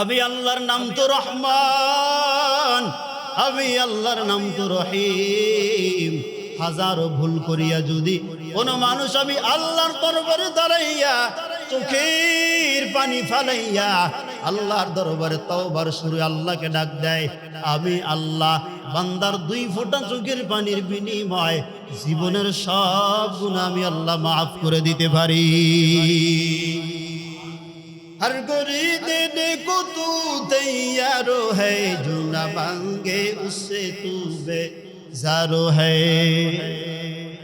আমি আল্লাহর নাম তো রহমান, আমি আল্লাহর নাম তো রহিম। হাজারো ভুল করিয়া যদি কোন মানুষ আমি আল্লাহর দরবারে দাঁড়াইয়া চোখের পানি ফালাইয়া আল্লাহর দরবারে তওবার সুরে আল্লাহকে ডাক দেয়, আমি আল্লাহ বান্দার 2 ফোঁটা চোখের পানির বিনিময় জীবনের সব গুনাহ আমি আল্লাহ মাফ করে দিতে পারি। हर गोरी देने को तू तैयार है, जो न मांगे उससे तू बेजारो है।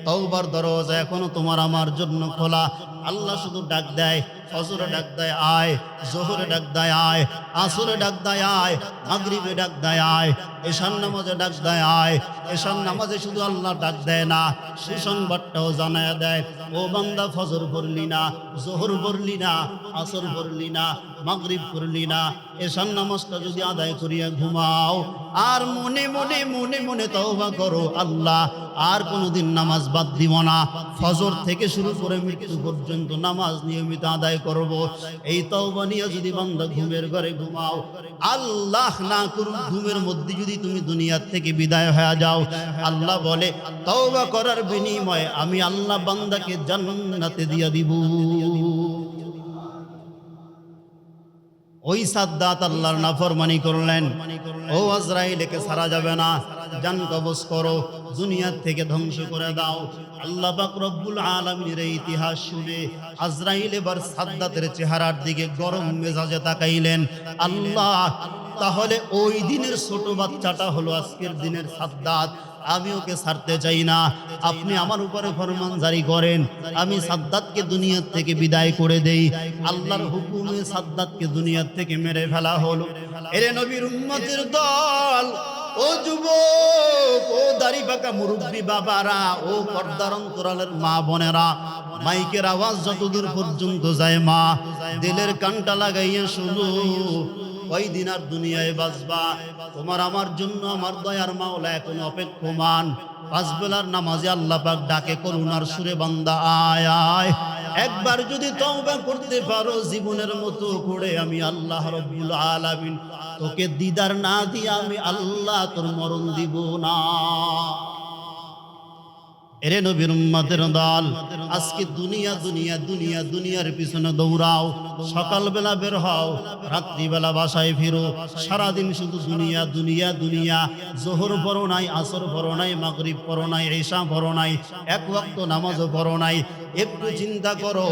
তওবার দরজা এখনো তোমার আমার জন্য খোলা। আল্লাহ শুধু ডাক দেয়, ফজরে ডাক দেয় আয়, জোহরে ডাক দেয় আয়, আসরে ডাক দেয় আয়, মাগরিবে ডাক দেয় আয়, এশার নামাজে ডাক দেয় আয়। এশার নামাজে শুধু আল্লাহ ডাক দেয় না, সুসংবাদটাও জানায় দেয়, ও বান্দা ফজর পড়লি না, জোহর পড়লি না, আসর পড়লি না, মাগরিব পড়লি না, এশার নামাজটা যদি আদায় করিয়া ঘুমাও আর মনে মনে মনে মনে তওবা করো, আল্লাহ আর কোনোদিন নামাজ বাদ দিব না, ফজর থেকে শুরু করে মৃত্যু পর্যন্ত নামাজ নিয়মিত আদায় করব। এই তওবা নিয়ে যদি বান্দা ঘুমের ঘরে ঘুমাও, আল্লাহ না করুক ঘুমের মধ্যে যদি তুমি দুনিয়ার থেকে বিদায় হয়ে যাও, আল্লাহ বলে তওবা করার বিনিময়ে আমি আল্লাহ বান্দাকে জান্নাতে দিয়া দিব। ওই সাদ্দাত আল্লাহর নাফরমানি করলেন, ও আজরাইলকে ছাড়া যাবে না, জান কবজ করো, দুনিয়ার থেকে ধ্বংস করে দাও। আল্লাহ পাক রব্বুল আলামিনের এই ইতিহাস শুনে আজরাইল এবার সাদ্দাতের চেহারার দিকে গরম মেজাজে তাকাইলেন। আল্লাহ, তাহলে ওই দিনের ছোট বাচ্চাটা হলো আজকের দিনের সাদ্দাত, আমি ওকে ছাড়তে চাই না, আপনি আমার উপরে ফরমান জারি করেন, আমি সাদ্দাতকে দুনিয়ার থেকে বিদায় করে দেই। আল্লাহর হুকুমে সাদ্দাতকে দুনিয়ার থেকে মেরে ফেলা হলো। এরে নবীর উম্মতের দল, ও যুবক, ও দাড়ি পাকা মুরব্বী বাবারা, ও পর্দার অন্তরালের মা বোনেরা, মাইকের আওয়াজ যতদূর পর্যন্ত যায় মা, দিলের কানটা লাগাইয়া শুনো, ওই দিন আর দুনিয়ায় বাঁচবা, তোমার আমার জন্য আমার দয়ার মাওলা এখন অপেক্ষমান। 5 বেলার নামাজে আল্লাহ পাক ডাকে করুণার সুরে, বান্দা আয় আয়। একবার যদি তওবা করতে পারো জীবনের মতো করে, আমি আল্লাহ রব্বুল আলামিন তোকে দিদার না দিয়ে আমি আল্লাহ তোর মরণ দিব না। এরে নবীর উম্মতের দল, আজকে দুনিয়া দুনিয়া দুনিয়া দুনিয়ার পিছনে দৌড়াও, সকালবেলা বের হও, রাত্রিবেলা বাসায় ফিরো, সারাদিন শুধু দুনিয়া দুনিয়া দুনিয়া। জোহর পড়ো নাই, আসর পড়ো নাই, মাগরিব পড়ো নাই, এশা পড়ো নাই, এক ওয়াক্ত নামাজও পড়ো নাই। একটু চিন্তা করো,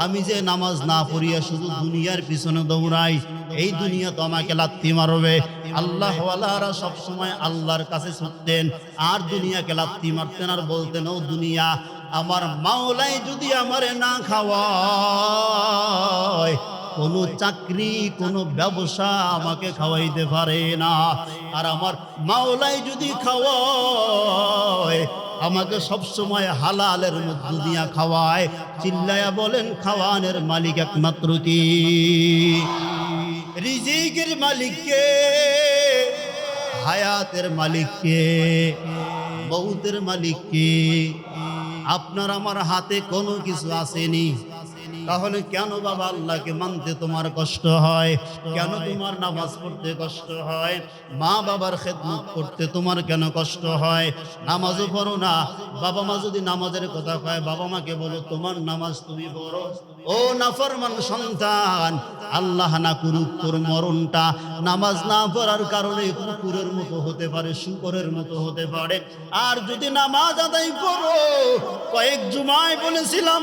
আমি যে নামাজ না পড়িয়া শুধু দুনিয়ার পিছনে দৌড়াই, এই দুনিয়া তো আমাকে লাত্তি মারবে। আল্লাহ ওয়ালারা সবসময় আল্লাহর কাছে ছুটতেন আর দুনিয়াকে লাত্তি মারতেন আর বলতেন, ও দুনিয়া, আমার মাওলাই যদি আমারে না খাওয়ায়, কোনো চাকরি কোনো ব্যবসা আমাকে খাওয়াইতে পারে না, আর আমার মাওলাই যদি খাওয়ায় আমাকে সবসময় হালালের মধ্য দিয়া খাওয়ায়। চিল্লায়া বলেন, খাওয়ানের মালিক একমাত্র কি? রিজিকের মালিক কে? হায়াতের মালিক কে? মউতের মালিক কে? আপনার আমার হাতে কোনো কিছু আসেনি, তাহলে কেন বাবা আল্লাহকে মানতে তোমার কষ্ট হয়? কেন তোমার নামাজ পড়তে কষ্ট হয়? মা বাবার খেদমত করতে তোমার কেন কষ্ট হয়? নামাজও পড়ো না, বাবা মা যদি নামাজের কথা কয়, বাবা মাকে বলো তোমার নামাজ তুমি পড়ো। ও নাফরমান সন্তান, আল্লাহ না করুক তোর মরণটা নামাজ না পড়ার কারণে কুকুরের মতো হতে পারে, শুকরের মতো হতে পারে। আর যদি নামাজ আদায় করো, কয়েক জুমায় বলেছিলাম,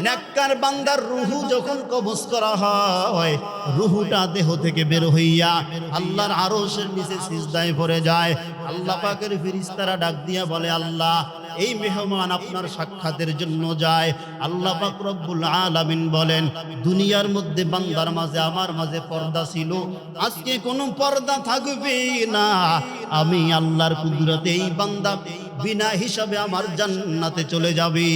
নেককার বান্দার রুহু যখন কবজ করা হয়, রুহুটা দেহ থেকে বের হইয়া আল্লাহর আরশের নিচে সিজদায় পড়ে যায়। আল্লাহ পাকের ফেরেশতারা ডাক দিয়া বলে, আল্লাহ, এই মেহমান আপনার সাক্ষাতের জন্য যায়। আল্লাহ পাক রব্বুল আলামিন বলেন, দুনিয়ার মধ্যে বান্দার মাঝে আমার মাঝে পর্দা ছিল, আজকে কোনো পর্দা থাকবে না। আমি আল্লাহর কুদরতে এই বান্দা বিনা হিসাবে আমার জান্নাতে চলে যাবে।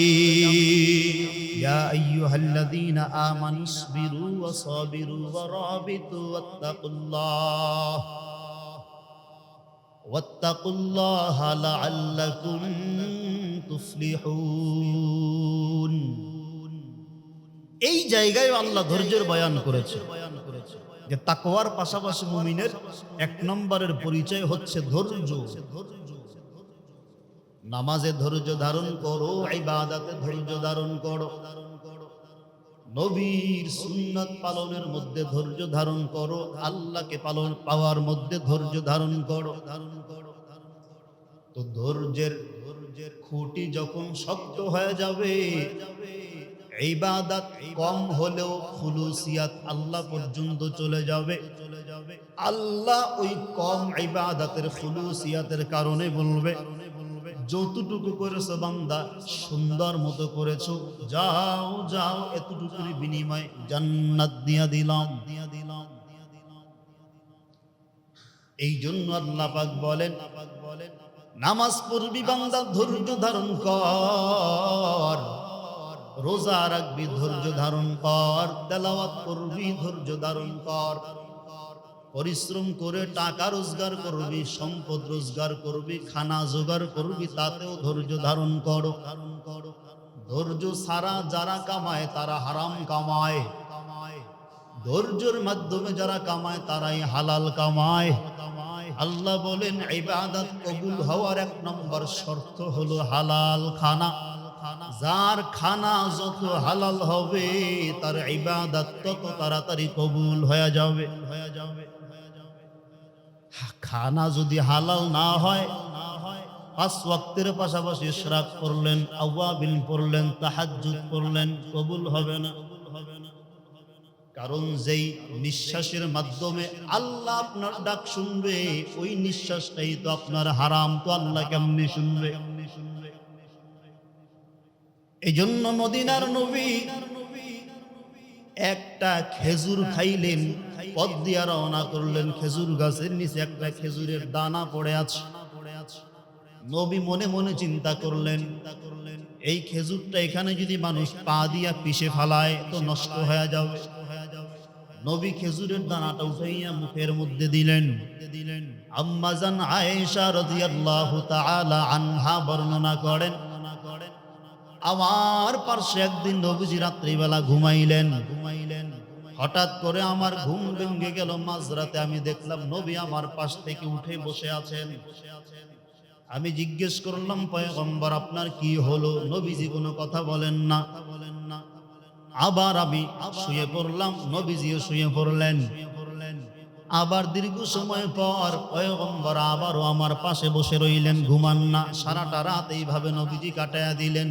ইয়া আইয়ুহাল্লাযীনা আমানু ইসবিরু ওয়া সাবিরু ওয়া রাবিতু ওয়াত্তাকুল্লাহা লাআল্লাকুম তুফলিহুন। এই জায়গায় আল্লাহ ধৈর্যের বয়ান করেছে। যে তাকওয়ার পাশাপাশি মুমিনের এক নম্বরের পরিচয় হচ্ছে ধৈর্য। নামাজে ধৈর্য ধারণ করো, ইবাদতে ধৈর্য ধারণ করো, নবীর সুন্নাত পালনের মধ্যে ধৈর্য ধারণ করো, আল্লাহকে পালন পাওয়ার মধ্যে ধৈর্য ধারণ করো। তো ধৈর্যের খুঁটি যখন শক্ত হয়ে যাবে, ইবাদত কম হলেও খুলুসিয়াত আল্লাহ পর্যন্ত চলে যাবে। আল্লাহ ওই কম ইবাদতের খুলুসিয়াতের কারণে বলবে, যতটুকু করেছো বান্দা সুন্দর মতো করেছো, যাও যাও, এতটুকুর বিনিময়ে জান্নাত দিয়া দিলাম। এই জন্য আল্লাহ পাক বলেন, নামাজ পড়বি বান্দা ধৈর্য ধারণ কর, রোজা রাখবি ধৈর্য ধারণ কর, তেলাওয়াত করবি ধৈর্য ধারণ কর, পরিশ্রম করে টাকা রোজগার করবি, সম্পদ রোজগার করবি, খানা জোগাড় করবি, তাতেও ধৈর্য ধারণ করো। ধৈর্য ছাড়া যারা কামায় তারা হারাম কামায়, ধৈর্যের মাধ্যমে যারা কামায় তারাই হালাল কামায়। আল্লাহ বলেন ইবাদত কবুল হওয়ার এক নম্বর শর্ত হলো হালাল খানা। যার খানা যত হালাল হবে তার ইবাদত তত তাড়াতাড়ি কবুল হয়ে যাবে। খানা যদি হালাল না হয়, 5 ওয়াক্তের পাশাপাশি ইশরাক করলেন, আওয়াবিন পড়লেন, তাহাজ্জুদ করলেন, কবুল হবে না। কারণ যেই নিঃশ্বাসের মাধ্যমে আল্লাহ আপনার ডাক শুনবে, ওই নিঃশ্বাসটাই তো আপনার হারাম, তো আল্লাহ কেমনে শুনবে? এই জন্য মদিনার নবী একটা খেজুর খাইলেন, পথ দিয়া রওনা করলেন, খেজুর গাছের নিচে একটা খেজুরের দানা পড়ে আছে। নবী মনে মনে চিন্তা করলেন, এই খেজুরটা এখানে যদি মানুষ পা দিয়া পিষে ফেলায় তো নষ্ট হয়ে যাবে। নবী খেজুরের দানাটা উঠাইয়া মুখের মধ্যে দিলেন। আম্মা জান আয়েশা রাদিয়াল্লাহু তাআলা আনহা বর্ণনা করেন, আমার পার্শ্বে একদিন নবীজি রাত্রিবেলা ঘুমাইলেন। হঠাৎ করে আমার ঘুম ভেঙে গেল। মাঝরাতে আমি দেখলাম নবী আমার পাশ থেকে উঠে বসে আছেন। আমি জিজ্ঞেস করলাম, পয়গম্বর আপনার কি হলো? নবীজি কোনো কথা বলেন না। আবার আমি শুয়ে পড়লাম, নবীজিও শুয়ে পড়লেন। আবার দীর্ঘ সময় পর পয়গম্বর আবারও আমার পাশে বসে রইলেন, ঘুমান না। সারাটা রাত এইভাবে নবীজি কাটায়া দিলেন।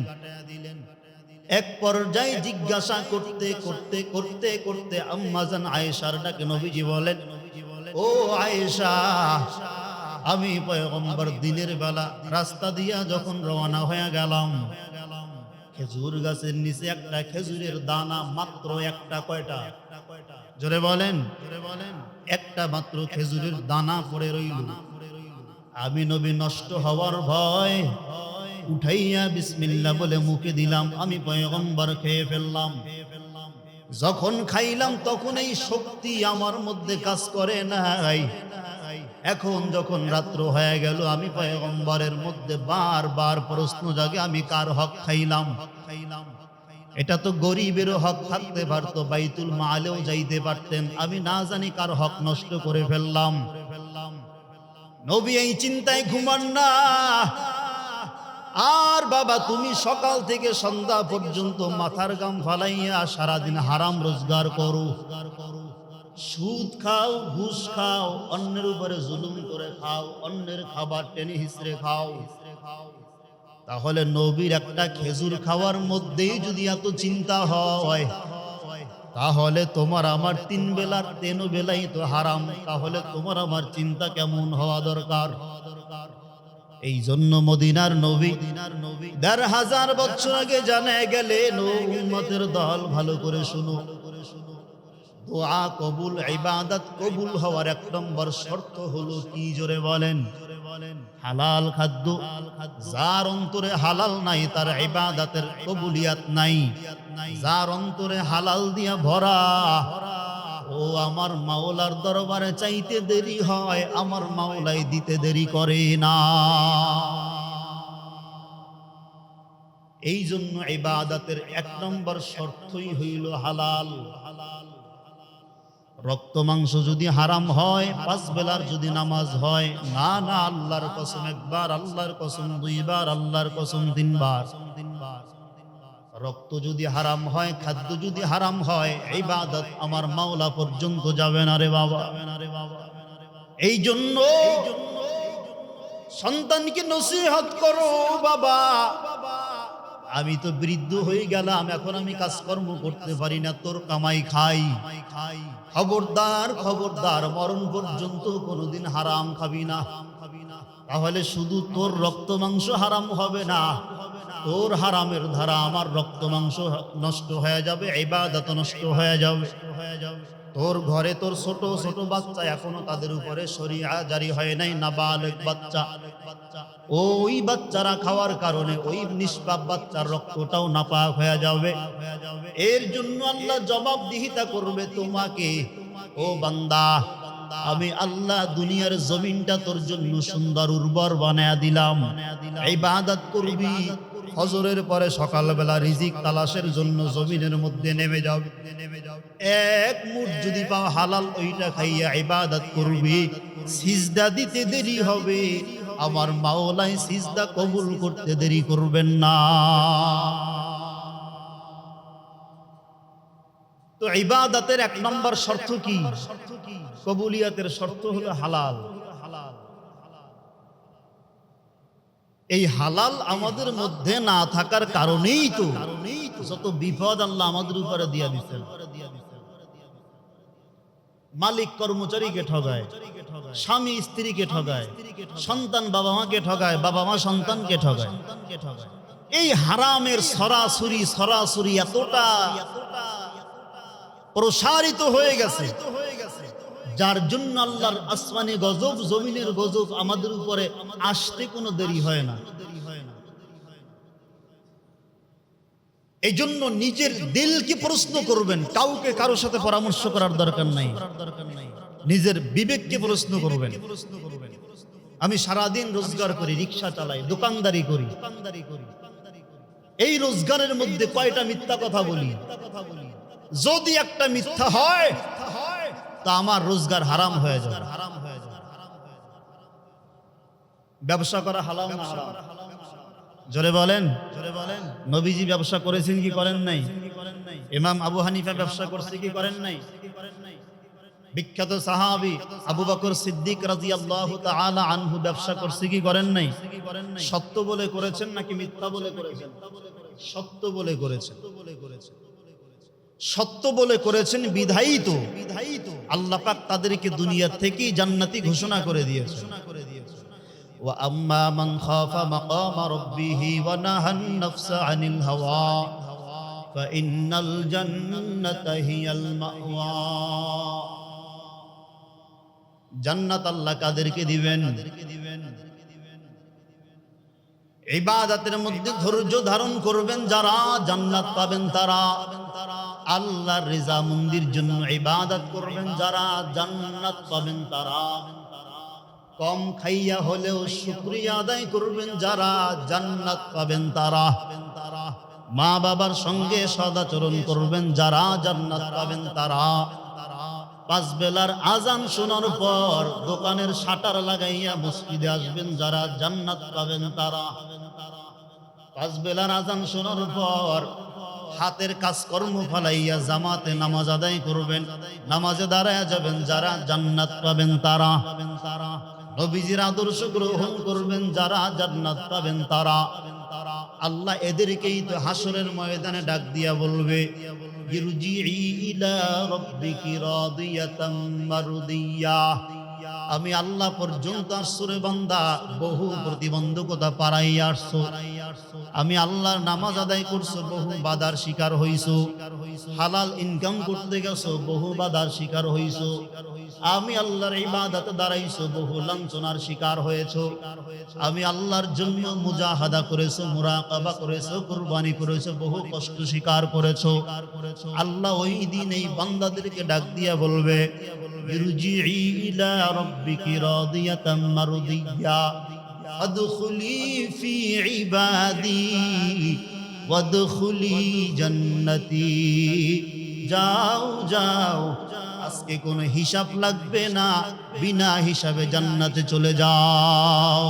এক পর্যায়ে জিজ্ঞাসা করতে করতে করতে করতে আম্মা জান আয়েশার ডাকে নবীজি বলেন, ও আয়েশা, আমি পয়গম্বর দিনের বেলা রাস্তা দিয়া যখন রওনা হয়ে গেলাম, খেজুর গাছের নিচে একটা খেজুরের দানা মাত্র একটা। কয়টা? জোরে বলেন। একটা মাত্র খেজুরের দানা পড়ে রইল। আমি নবী নষ্ট হওয়ার ভয় উঠাইয়া বিসমিল্লাহ বলে মুখে দিলাম, আমি পয়গম্বর খেয়ে ফেললাম। যখন খাইলাম তখন এই শক্তি আমার মধ্যে কাজ করে নাই। এখন যখন রাত্র হয়ে গেল, আমি পয়গম্বরের মধ্যে বারবার প্রশ্ন জাগে, আমি কার হক খাইলাম? এটা তো গরিবের হক থাকতে পারতো, বাইতুল মালেও যাইতে পারতেন, আমি না জানি কার হক নষ্ট করে ফেললাম। নবী এই চিন্তায় ঘুমান না। আর বাবা, তুমি সকাল থেকে সন্ধ্যা পর্যন্ত মাথার গাম ফালাইয়া সারাদিন হারাম রোজগার করো, সুদ খাও, ঘুষ খাও, অন্যের উপরে জুলুম করে খাও, অন্যের খাবার টেনে হিসড়ে খাও। তাহলে নবীর একটা খেজুর খাওয়ার মধ্যেই যদি এত চিন্তা হয়, তাহলে তোমার আমার 3 বেলার 3 বেলাই তো হারাম। তাহলে তোমার আমার চিন্তা কেমন হওয়া দরকার? এই জন্য মদিনার নবী 1500 বছর আগে জানা গেলেন, উম্মতের দল ভালো করে শুনো, দোয়া কবুল, ইবাদত কবুল হওয়ার 1 নম্বর শর্ত হলো কি? জোরে বলেন। হালাল খাদ্য। যার অন্তরে হালাল নাই তার ইবাদতের কবুলিয়াত নাই। যার অন্তরে হালাল দিয়া ভরা, ও আমার মাওলার দরবারে চাইতে দেরি হয়, আমার মাওলাই দিতে দেরি করে না। এই জন্য ইবাদতের 1 নম্বর শর্তই হইল হালাল। রক্ত মাংস যদি হারাম হয়, 5 বেলার যদি নামাজ হয়, না না, আল্লাহর কসম একবার, আল্লাহর কসম দুইবার, আল্লাহর কসম তিনবার। রক্ত যদি হারাম হয়, খাদ্য যদি হারাম হয়, ইবাদত আমার মাওলা পর্যন্ত যাবে না রে বাবা। এই জন্য সন্তানকে নসিহত করো, বাবা আমি তো বৃদ্ধ হয়ে গেলাম, এখন আমি কাজকর্ম করতে পারি না, তোর কামাই খাই। খবরদার খবরদার, মরণ পর্যন্ত কোনোদিন হারাম খাবি না। তাহলে শুধু তোর রক্ত মাংস হারাম হবে না, তোর হারামের ধারা আমার রক্ত মাংস নষ্ট হয়ে যাবে, ইবাদত নষ্ট হয়ে যাবে। তোর ঘরে তোর ছোট ছোট বাচ্চা, এখনো তাদের উপরে শরিয়া জারি হয় নাই, নাবালিগ বাচ্চা, ওই বাচ্চারা খাওয়ার কারণে ওই নিষ্পাপ বাচ্চার রক্তটাও নাপাক হয়ে যাবে। এর জন্য আল্লাহ জবাবদিহিতা করবে তোমাকে। ও বান্দা, আমি আল্লাহ দুনিয়ার জমিনটা তোর জন্য সুন্দর উর্বর বানায়া দিলাম, ইবাদত করবি। ফজরের পরে সকালবেলা রিজিক তালাশের জন্য জমিনের মধ্যে নেমে যাবে, এক মুঠ যদি পাও হালাল, ওইটা খাইয়া ইবাদত করবি। সিজদা দিতে দেরি হবে, আমার মাওলাই সিজদা কবুল করতে দেরি করবেন না। তো ইবাদতের 1 নম্বর শর্ত কি? কবুলিয়াতের শর্ত হলো হালাল। এই হালাল আমাদের মধ্যে না থাকার কারণেই তো যত বিপদ আল্লাহ আমাদের উপরে দিয়া দিচ্ছেন। মালিক কর্মচারীকে ঠগায়, স্বামী স্ত্রীকে ঠগায়, সন্তান বাবা মাকে ঠগায়, বাবা মা সন্তানকে ঠগায়। এই হারামের সরাসরি এতটা প্রসারিত হয়ে গেছে, যার জন্য আল্লাহর আসমানি গজব, জমিনের গজব আমাদের উপরে আসতে কোনো দেরি হয় না। এই জন্য নিজের দিলকে প্রশ্ন করবেন, কাউকে কারো সাথে পরামর্শ করার দরকার নাই, নিজের বিবেককে প্রশ্ন করবেন। আমি সারাদিন রোজগার করি, রিক্সা চালাই, দোকানদারি করি, এই রোজগারের মধ্যে কয়টা মিথ্যা কথা বলি? যদি একটা মিথ্যা হয় তা আমার রোজগার হারাম হয়ে যাবে। ব্যবসা করা হালাল না হারাম? জোরে বলেন। নবীজি ব্যবসা করেছেন কি করেন নাই? ইমাম আবু হানিফা ব্যবসা করছে কি করেন নাই? বিখ্যাত সাহাবী আবু বকর সিদ্দিক রাদিয়াল্লাহু তাআলা আনহু ব্যবসা করছে কি করেন নাই? সত্য বলে করেছেন নাকি মিথ্যা বলে করেছেন? সত্য বলে করেছেন। সত্য বলে করেছেন বিধায়ী তো আল্লাহ পাক তাদেরকে দুনিয়া থেকেই জান্নাতি ঘোষণা করে দিয়েছেন। ওয়া আম্মা মান খাফা মাকামা রাব্বিহি ওয়া নাহান নাফসা আনিল হাওয়া ফা ইন্নাল জান্নাতা হিয়াল মাওয়া। জান্নাত আল্লাহ কাদেরকে দিবেন? ইবাদতের মধ্যে ধৈর্য ধারণ করবেন যারা, জান্নাত পাবেন তারা। আল্লাহর রিজামন্দির জন্য ইবাদত করবেন যারা, জান্নাত পাবেন তারা। কম খাইয়া হলেও শুকরিয়া আদায় করবেন যারা, জান্নাত পাবেন তারা। মা বাবার সঙ্গে সদাচরণ করবেন যারা, জান্নাত পাবেন তারা। 5 বেলার আজান শোনার পর দোকানের শাটার লাগাইয়া মসজিদে আসবেন যারা, জান্নাত পাবেন তারা। 5 বেলার আজান শোনার পর হাতের কাজকর্ম ফালাইয়া জামাতে নামাজ আদায় করবেন, নামাজে দাঁড়ায়া যাবেন যারা, জান্নাত পাবেন তারা। নবীজির আদর্শ গ্রহণ করবেন যারা, জান্নাত পাবেন তারা। আল্লাহ এদেরকেই তো হাসরের ময়দানে ডাক দিয়া বলবে, ইরজিই ইলা রাব্বিকি রাদিয়াতাম মারদিয়া। আমি আল্লাহ পর্যন্ত আসছো রে বান্দা, বহু প্রতিবন্ধকতা পারাইয়া আসছো। আমি আল্লাহর নামাজ আদায় করছো, বহু বাধার শিকার হইছো। হালাল ইনকাম করতে গেছো, বহু বাধার শিকার হইছো। আমি আল্লাহর ইবাদতে দাঁড়াইছো, বহু লাঞ্ছনার শিকার হয়েছো। আমি আল্লাহর জন্য মুজাহাদা করেছো, মুরাকাবা করেছো, কুরবানি করেছো, বহু কষ্ট স্বীকার করেছো। আল্লাহ ওই দিন এই বান্দাদেরকে ডাক দিয়া বলবে, ইরজিই ইলা রাব্বিকি রাদিয়াতাম মারদিয়া আদখুলি ফি ইবাদি ওয়াদখুলি জান্নাতি। যাও যাও, আজকে কোনো হিসাব লাগবে না, বিনা হিসাবে জান্নাতে চলে যাও।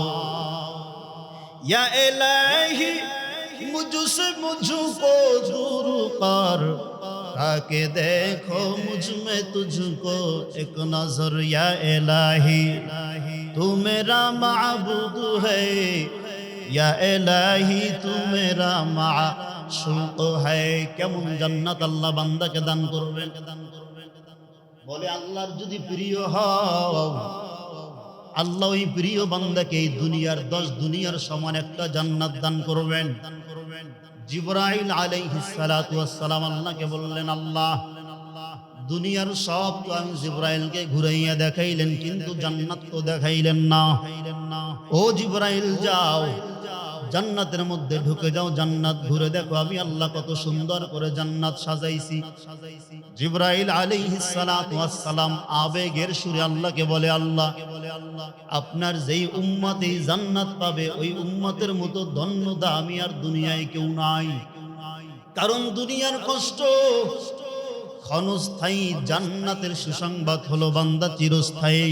ইয়া ইলাহি মুঝসে মুঝকো दूर कर, ताकि देखो मुझ में तुझको एक नजर। या इलाही तू मेरा माबूद है, या इलाही तू मेरा माशूक है। কেমন জান্নাত আল্লাহ বান্দাকে দান করবেন। বলে আল্লাহর যদি প্রিয় হও, আল্লাহ ওই প্রিয় বান্দাকে এই দুনিয়ার 10 দুনিয়ার সমান একটা জান্নাত দান করবেন। জিবরাইল আলাইহিস সালাতু ওয়াস সালাম আল্লাহকে বললেন, আল্লাহ দুনিয়ার সব তো আমি জিবরাইলকে ঘুরাইয়া দেখাইলেন, কিন্তু জান্নাত তো দেখাইলেন না। ও জিবরাইল যাও, জান্নাতের মধ্যে ঢুকে যাও, জান্নাত ঘুরে দেখো আমি আল্লাহ কত সুন্দর করে জান্নাত সাজাইছি। জিবরাইল আলাইহিস সালাতু ওয়াস সালাম আবেগের সুরে আল্লাহকে বলে, আল্লাহ আপনার যেই উম্মত এই জান্নাত পাবে ওই উম্মতের মতো ধন্য দামি আর দুনিয়ায় কেউ নাই। কারণ দুনিয়ার কষ্ট ক্ষণস্থায়ী, জান্নাতের সুসংবাদ হলো বান্দা চিরস্থায়ী।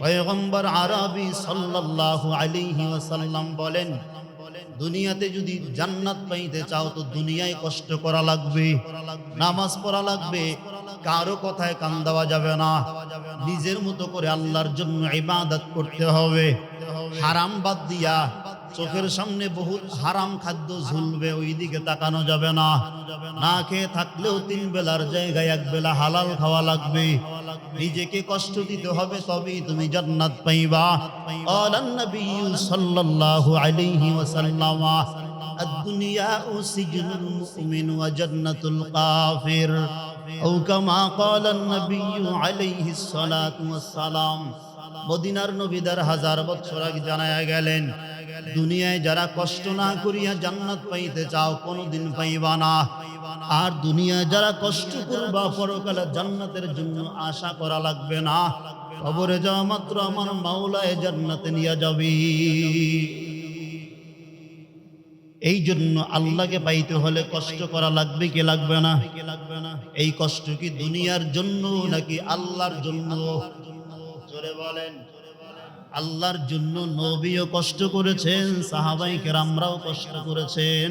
পয়গম্বর আরবি সাল্লাল্লাহু আলাইহি ওয়াসাল্লাম বলেন, দুনিয়াতে যদি জান্নাত পাইতে চাও তো দুনিয়ায় কষ্ট করা লাগবে, নামাজ পড়া লাগবে, কারো কথায় কান দেওয়া যাবে না, নিজের মতো করে আল্লাহর জন্য ইবাদত করতে হবে। হারাম বাদ দিয়া চোখের সামনে বহুত হারাম খাদ্য ঝুলবে, ওই দিকে তাকানো যাবে না। না খেয়ে থাকলেও 3 বেলার জায়গায় 1 বেলা হালাল খাওয়া লাগবে। নিজেকে কষ্ট দিতে হবে, তবেই তুমি জান্নাত পাইবা। আলান নবী সাল্লাল্লাহু আলাইহি ওয়াসাল্লাম, আদ-দুনিয়া সিজনুল মুমিন ওয়া জান্নাতুল কাফির, ও কামা ক্বালা নবী আলাইহিস সালাতু ওয়াস সালাম। মদিনার নবী 1000 বছর আগে জানায়া গেলেন, দুনিয়ায় যারা কষ্ট না করিয়া জান্নাত পাইতে চাও কোনোদিন পাইবা না। আর দুনিয়ায় যারা কষ্ট করবা পরকালে জান্নাতের জন্য আশা করা লাগবে না। কবরে যাওয়া মাত্র আমার মাওলায় জান্নাতে নিয়ে যাবে। এই জন্য আল্লাহকে পাইতে হলে কষ্ট করা লাগবে কি লাগবে না? এই কষ্ট কি দুনিয়ার জন্য নাকি আল্লাহর জন্য? জোরে বলেন। আল্লাহর জন্য নবীও কষ্ট করেছেন, সাহাবায়ে কেরামরাও কষ্ট করেছেন,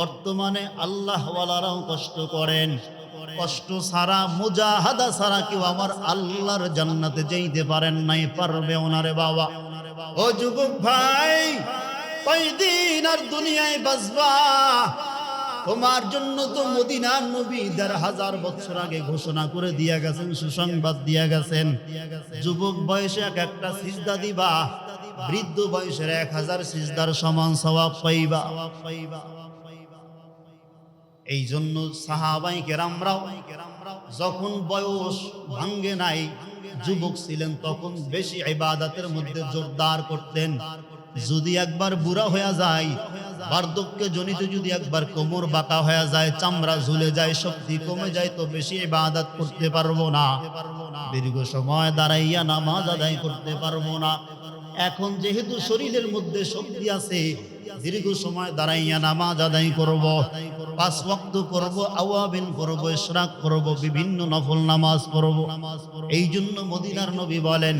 বর্তমানে আল্লাহওয়ালারাও কষ্ট করেন। কষ্ট ছাড়া, মুজাহাদা ছাড়া কেউ আমার আল্লাহর জান্নাতে যেতে পারেন নাই, পারবে ওনারে বাবা। ও যুবক ভাই, কয়দিন আর দুনিয়ায় বাঁচবা? তোমার জন্য তো মদিনার নবী 1000 বছর আগে ঘোষণা করে দিয়া গেছেন, সুসংবাদ দিয়া গেছেন। যুবক বয়সে একটা সিজদা দিবা, বৃদ্ধ বয়সের 1000 সিজদার সমান সওয়াব পাইবা। এই জন্য সাহাবায়ে কেরামরাও যখন বয়স ভাঙ্গে নাই, যুবক ছিলেন, তখন বেশি ইবাদতের মধ্যে জোরদার করতেন। যদি একবার বুড়া হয়ে যায়, বার্ধক্যে জনিত যদি একবার কোমর বাঁকা হয়ে যায়, চামড়া ঝুলে যায়, শক্তি কমে যায়, তো বেশি ইবাদত করতে পারবো না, দীর্ঘ সময় দাঁড়াইয়া নামাজ আদায় করতে পারবো না। এখন যেহেতু শরীরের মধ্যে শক্তি আছে, দীর্ঘ সময় দাঁড়াইয়া নামাজ আদায় করব, 5 ওয়াক্ত করব, আওয়াবিন করব, ইশরাক করব, বিভিন্ন নফল নামাজ পড়ব। এই জন্য মদিনার নবী বলেন,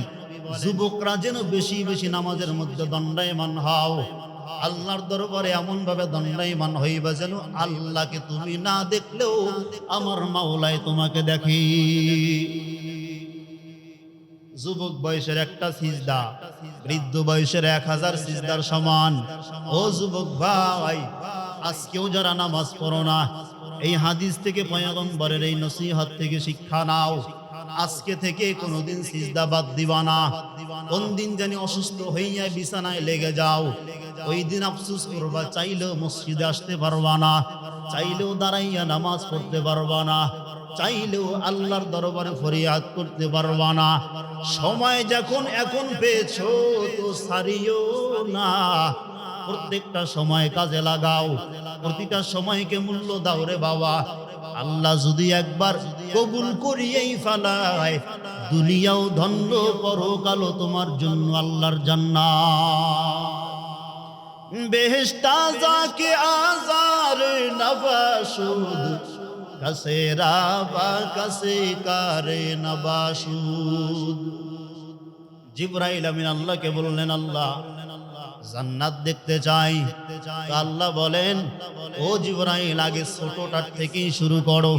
যুবকরা যেন বেশি বেশি নামাজের মধ্যে দণ্ডায়মান হও। আল্লাহর দরবারে এমন ভাবে দণ্ডায়মান হইবা যেন আল্লাহকে তুমি না দেখলেও আমার মাওলায় তোমাকে দেখি। যুবক বয়সের একটা সিজদা বৃদ্ধ বয়সের 1000 সিজদার সমান। ও যুবক ভাই, আজকেও যারা নামাজ পড়ো না, এই হাদিস থেকে, পয়গম্বরের এই নসিহত থেকে শিক্ষা নাও। আজকে থেকে কোনোদিন সিজদা বাদ দিবা না। কোন দিন জানি অসুস্থ হইয়া বিছানায় লেগে যাও, ওই দিন আফসোস করবা, চাইলেও মসজিদে আসতে পারবা না, চাইলেও দাঁড়াইয়া নামাজ পড়তে পারবা না, চাইলেও আল্লাহর দরবারে ফরিয়াদ করতে পারবা না। সময় যখন এখন পেয়েছো তো ছাড়িও না। প্রত্যেকটা সময় কাজে লাগাও, প্রতিটা সময়কে মূল্য দাও রে বাবা। আল্লাহ যদি একবার কবুল করিয়েই ফেলায়, দুনিয়াও ধন্য, পরকালও তোমার জন্য আল্লাহর জান্নাত। বেহেশতা যাকে আজার নবাসুদ কাসেরা বা কাসে কারে নবাসুদ। জিবরাইল আমিন আল্লাহকে বললেন, আল্লাহ জান্নাত দেখতে চাই। আল্লাহ বলেন, ও জিবরাইল আগে ছোটটার থেকেই শুরু করো।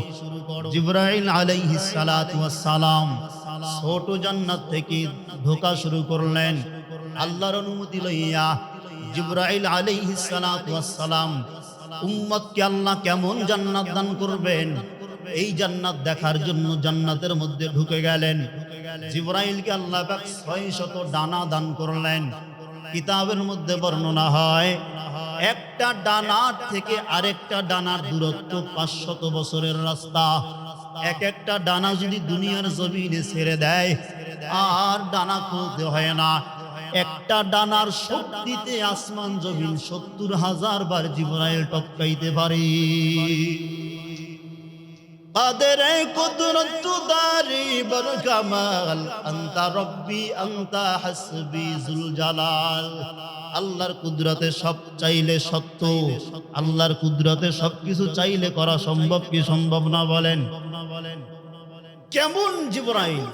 জিবরাইল আলাইহিস সালাতু ওয়াস সালাম ছোট জান্নাত থেকে ঢোকা শুরু করলেন। আল্লাহর অনুমতি লইয়া জিবরাইল আলাইহিস সালাতু ওয়াস সালাম উম্মতকে আল্লাহ কেমন জান্নাত দান করবেন এই জান্নাত দেখার জন্য জান্নাতের মধ্যে ঢুকে গেলেন। জিবরাইলকে আল্লাহ পাক 600 ডানা দান করলেন। কিতাবের মধ্যে বর্ণনা হয় একটা ডানার থেকে আরেকটা ডানার দূরত্ব 500 বছরের রাস্তা। এক একটা ডানা যদি দুনিয়ার জমিনে ছেড়ে দেয় আর ডানা খুলতে হয় না। একটা ডানার শক্তিতে আসমান জমিন 70,000 বার জিবরাইল টপকাইতে পারে। কাদের কুদরত দারি বর কামাল আনতা রব্বি আনতা হাসবি জুল জালাল। আল্লাহর কুদরতে সব চাইলে সত্য, আল্লাহর কুদরতে সবকিছু চাইলে করা সম্ভব কি সম্ভব না বলেন? কেমন জিবরাইল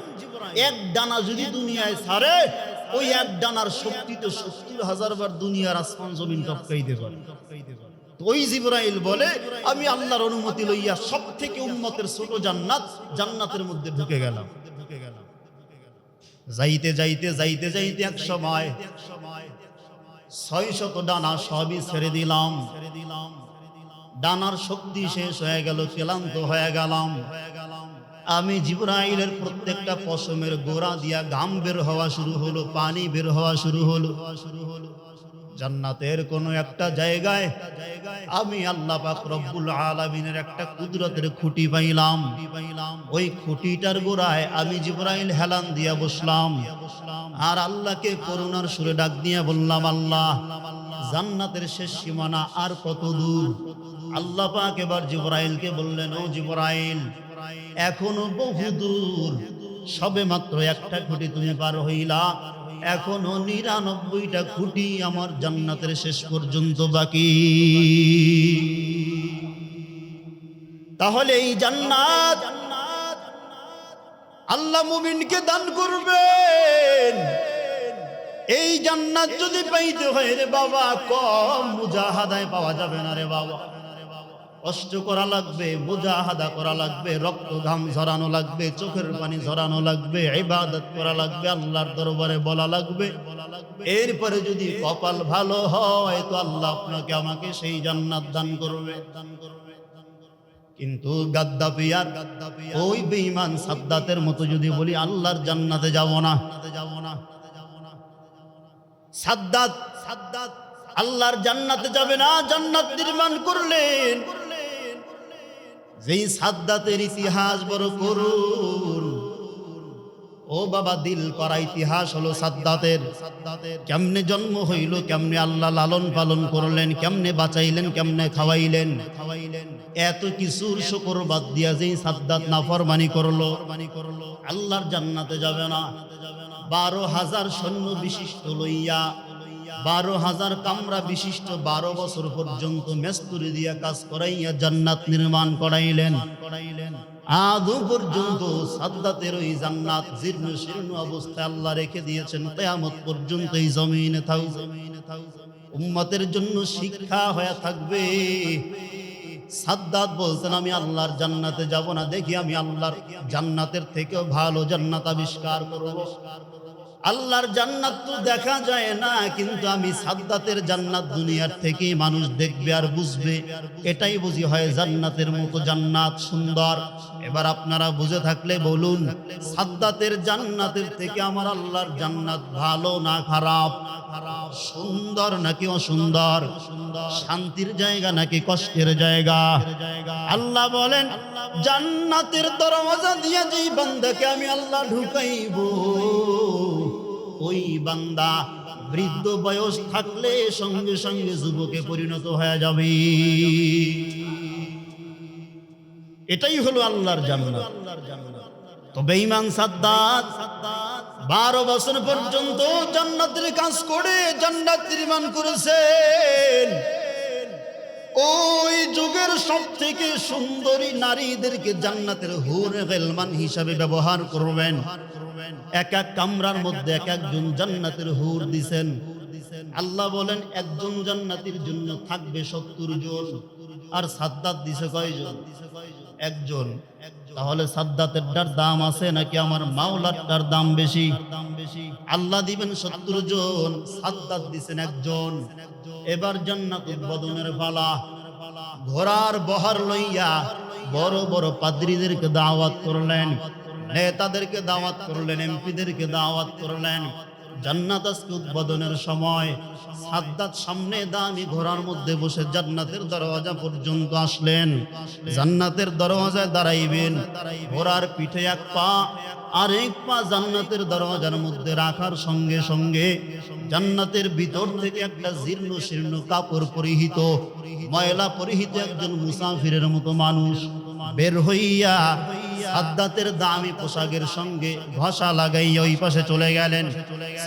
এক ডানা যদি দুনিয়ায় ছাড়ে ওই এক ডানার শক্তি তো 70,000 বার দুনিয়ার আসমান জমিন টপকাইতে পারে। ওই জিবরাইল বলে আমি আল্লাহর অনুমতি লইয়া সব থেকে উম্মতের ছোট জান্নাত জান্নাতের মধ্যে ঢুকে গেলাম। যাইতে যাইতে যাইতে যাইতে এক সময় 600 ডানা সবই ছেড়ে দিলাম। ডানার শক্তি শেষ হয়ে গেল, ক্লান্ত হয়ে গেলাম। আমি জিবরাইলের প্রত্যেকটা পশমের গোড়া দিয়া ঘাম বের হওয়া শুরু হলো, পানি বের হওয়া শুরু হলো। জান্নাতের কোন একটা জায়গায় আমি আল্লাহ পাক রব্বুল আলামিনের একটা কুদরতের খুঁটি পাইলাম। ওই খুঁটিটার গোড়ায় আমি জিবরাইল হেলান দিয়া বসলাম আর আল্লাহকে করুণার সুরে ডাক দিয়ে বললাম, আল্লাহ জান্নাতের শেষ সীমানা আর কত দূর? আল্লাহ পাক এবার জিবরাইলকে বললেন, ও জিবরাইল এখনো বহু দূর, সবে মাত্র একটা খুঁটি তুমি পার হইলা, এখনো 99টা খুঁটি আমার জান্নাতের শেষ পর্যন্ত বাকি। তাহলে এই জান্নাত আল্লাহ মুমিনকে দান করবেন। এই জান্নাত যদি পাইতে হয় রে বাবা, কম মুজাহাদায় পাওয়া যাবে না রে বাবা। কষ্ট করা লাগবে, মুজাহাদা করা লাগবে, রক্ত ঘাম ঝরানো লাগবে, চোখের পানি ঝরানো লাগবে, ইবাদত করা লাগবে, আল্লাহর দরবারে বলা লাগবে। এরপরে যদি কপাল ভালো হয় তো আল্লাহ আপনাকে আমাকে সেই জান্নাত দান করবে। কিন্তু গাদ্দাফিয়ার ওই বেঈমান সাদ্দাতের মতো যদি বলি আল্লাহর জান্নাতে যাব না, সাদ্দাত আল্লাহর জান্নাতে যাবে না। জান্নাত নির্মাণ করলেন যেই সাদ্দাতের ইতিহাস বড় করুন। ও বাবা, দিল করা ইতিহাস হলো সাদ্দাতের। কেমনে জন্ম হইল, কেমনে আল্লাহ লালন পালন করলেন, কেমনে বাঁচাইলেন, কেমনে খাওয়াইলেন, এত কিছুর শুকর বাদ দিয়া যেই সাদ্দাত নাফরমানি করলো, আল্লাহর জান্নাতে যাবে না। 12,000 সৈন্য বিশিষ্ট লইয়া 12,000 কামরা বিশিষ্ট 12 বছর পর্যন্ত মেস্তুরি দিয়া কাজ করাইয়া জান্নাত নির্মাণ করাইলেন। আদৌ পর্যন্ত সাদ্দাতের ওই জান্নাত জীর্ণ শীর্ণ অবস্থায় আল্লাহ রেখে দিয়েছেন। কিয়ামত পর্যন্ত এই জমিনে থাকবে, উম্মতের জন্য শিক্ষা হয়ে থাকবে। সাদ্দাত বলতেন আমি আল্লাহর জান্নাতে যাব না, দেখি আমি আল্লাহর জান্নাতের থেকেও ভালো জান্নাত আবিষ্কার করব। আল্লাহর জান্নাত তো দেখা যায় না, কিন্তু আমি সাদ্দাতের জান্নাত দুনিয়ার থেকে মানুষ দেখবে আর বুঝবে, এটাই বুঝি হয় জান্নাতের মতো জান্নাত সুন্দর। এবার আপনারা বুঝে থাকলে বলুন, সাদ্দাতের জান্নাতের থেকে আমার আল্লাহর জান্নাত ভালো না খারাপ? সুন্দর নাকি অসুন্দর? শান্তির জায়গা নাকি কষ্টের জায়গা? আল্লাহ বলেন, জান্নাতের দরওয়াজা দিয়ে যেই বান্দাকে আমি আল্লাহ ঢুকাইব, ওই বান্দা বৃদ্ধ বয়স থাকলে সঙ্গে সঙ্গে যুবকে পরিণত হয়ে যাবে। এটাই হলো আল্লাহর জান্নাত। তো বেঈমান সাদ্দাত 12 বছর পর্যন্ত জান্নাতের কাজ করে জান্নাত নির্মাণ করেছেন। ওই যুগের সব থেকে সুন্দরী নারীদেরকে জান্নাতের হুর গিলমান হিসাবে ব্যবহার করবেন। এক এক কামরার মধ্যে এক একজন জান্নাতের হুর দিবেন। আল্লাহ বলেন একজন জান্নাতীর জন্য থাকবে 70 জন। আর সাদ্দাত দিছে কয়জন? একজন। তাহলে সাদ্দাতের দাম আছে নাকি আমার মাওলাটার দাম বেশি? আল্লাহ দিবেন 70 জন, সাদ্দাত দিবেন একজন। এবার জান্নাত উদ্বোধনের পালা। ঘোড়ার বহর লইয়া বড় বড় পাদ্রীদেরকে দাওয়াত করলেন, নেতাদেরকে দাওয়াত করলেন, এমপিদেরকে দাওয়াত করলেন। জান্নাত আজকে উদ্বোধনের সময় সাদ্দাত সামনে দামি ঘোড়ার মধ্যে বসে জান্নাতের দরওয়াজা পর্যন্ত আসলেন। জান্নাতের দরওয়াজায় দাঁড়াইবেন, ঘোড়ার পিঠে এক পা আর এক পা জান্নাতের দরওয়াজার মধ্যে রাখার সঙ্গে সঙ্গে জান্নাতের ভিতর থেকে একটা জীর্ণ শীর্ণ কাপড় পরিহিত, ময়লা পরিহিত একজন মুসাফিরের মতো মানুষ বের হইয়া সাদ্দাতের দামি পোশাকের সঙ্গে ঘষা লাগাইয়া ওই পাশে চলে গেলেন।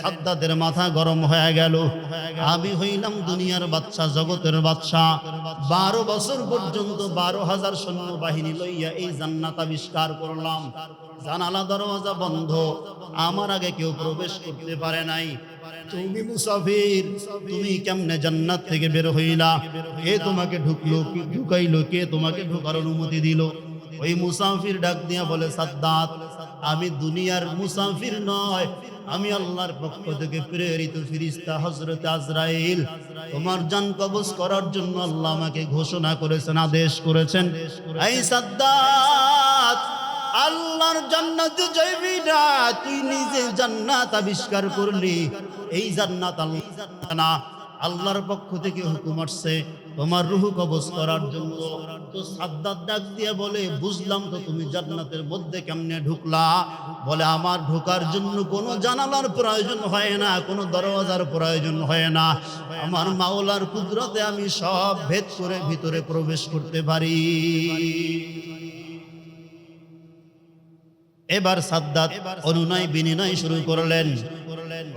সাদ্দাতের মাথা গরম হয়ে গেল। আমি হইলাম দুনিয়ার বাদশা, জগতের বাদশা। 12 বছর পর্যন্ত 12,000 সৈন্যবাহিনী লইয়া এই জান্নাত আবিষ্কার করলাম। জানালা দরওয়াজা বন্ধ, আমার আগে কেউ প্রবেশ করতে পারে নাই। তুমি মুসাফির, তুমি কেমনে জান্নাত থেকে বের হইলা? কে তোমাকে ঢুকাইলো? কে তোমাকে ঢোকার অনুমতি দিল? ওই মুসাফির ডাক দিয়া বলে, সাদ্দাত, আমি দুনিয়ার মুসাফির নয়, আমি আল্লাহর পক্ষ থেকে প্রেরিত ফেরেশতা হযরত আজরাইল। তোমার জান কবজ করার জন্য আল্লাহ আমাকে ঘোষণা করেছেন, আদেশ করেছেন। এই সাদ্দাত, আল্লাহর জান্নাতে যাইবি না, তুই নিজে জান্নাত আবিষ্কার করলি। এই জান্নাত আল্লাহ না, আল্লাহর পক্ষ থেকে হুকুম আসছে তোমার রূহ কবজ করার জন্য। তো সাদ্দাত ডাক দিয়ে বলে, বুঝলাম তো তুমি জান্নাতের মধ্যে কেমনে ঢুকলা? বলে, আমার ঢোকার জন্য কোনো জানালার প্রয়োজন হয় না, কোনো দরওয়াজার প্রয়োজন হয় না। আমার মাওলার কুদরতে আমি সব ভেদ করে ভিতরে প্রবেশ করতে পারি। এবার সাদ্দাত অনুনয় বিনয় শুরু করলেন।